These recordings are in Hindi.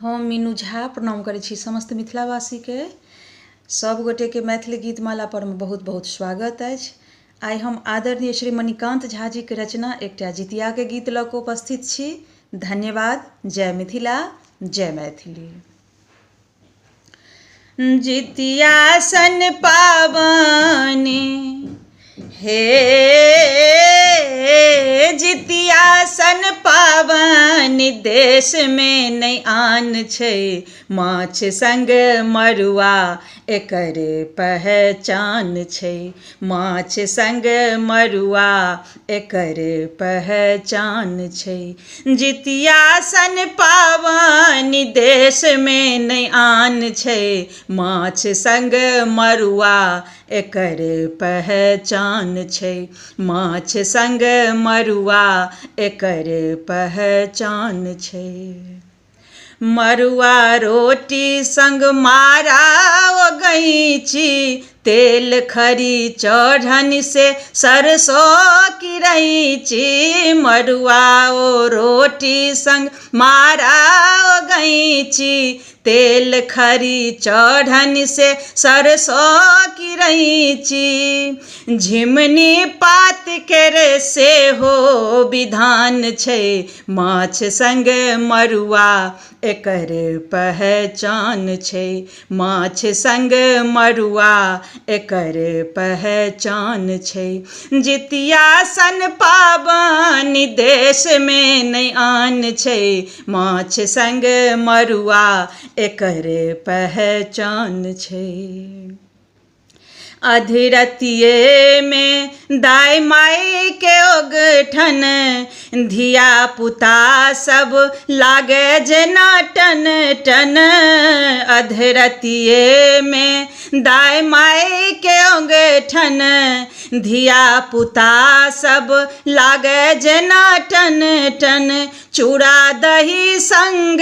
हम मीनू झा प्रणाम करै छी समस्त मिथिलावासीके। सब गोटेके मैथिली गीतमाला परमे बहुत बहुत स्वागत अछि। आइ हम आदरणीय श्री मणिकान्त झा जीके रचना एकटा जितियाके गीत लऽ कऽ उपस्थित छी। धन्यवाद। जय मिथिला, जय मैथिली। जितिया सन पाबनि हे जितिया सन पाबनि देशमे नहि आन छै। माछ संग मड़ुआ एकर पहचान छै। माछ संग मड़ुआ एकर पहचान छै। जितिया सन पाबनि देशमे नहि आन छै। माछ संग मड़ुआ एकर पहचान छै। माछ संग मड़ुआ एकर पहचान छै। मड़ुआ रोटी संग मारा ओ गैंची, तेल खरी चढ़न से सरसों की रैंची। मड़ुआ ओ रोटी संग मारा ओ गैंची, तेल खरी चढ़न से सरसों की रैंची। झिमनी पात केर सेहो विधान छै। माछ संग मड़ुआ एकर पहचान छै। माछ संग मड़ुआ एकर पहचान छै। जितिया सन पाबनि देशमे नहि आन छै। माछ संग मड़ुआ एकर पहचान छै। अधरतिएमे दाइ माय के ओगठन, धिया पुता सब लागे जेना टन टन। अधरतिएमे दाइ माय के ओगठन, धिया पुता सब लागे जेना टन टन। चूड़ा दही संग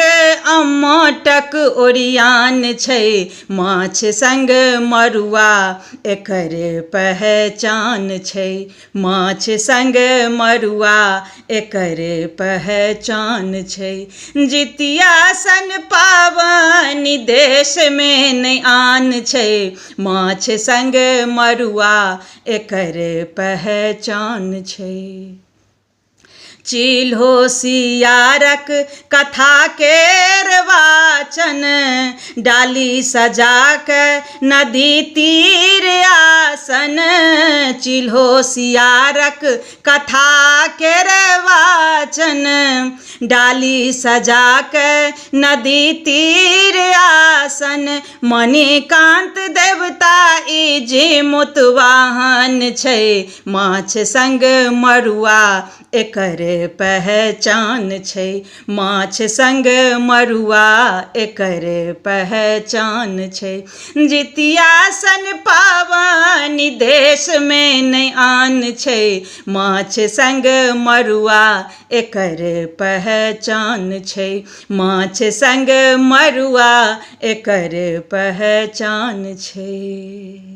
अम्मटक ओरियान छै। माछ संग मड़ुआ एकर पहचान छै। माछ संग मड़ुआ एकर पहचान छै। जितिया सन पाबनि देशमे नहि आन छै। माछ संग मड़ुआ एकर पहचान छै। चिल्हो सियारक कथा केर वाचन, डाली सजा कऽ नदी तीर आसन। चिल्हो सियारक कथा केर वाचन, डाली सजा कऽ नदी तीर आसन। मणिकान्त देवता ई जीमुतवाहन छै। माछ संग मड़ुआ एकर पहचान छै। माछ संग मड़ुआ एकर पहचान छै। जितिया सन पाबनि देशमे नहि आन छै। माछ संग मड़ुआ एकर पहचान छै। माछ संग मड़ुआ एकर पहचान छै।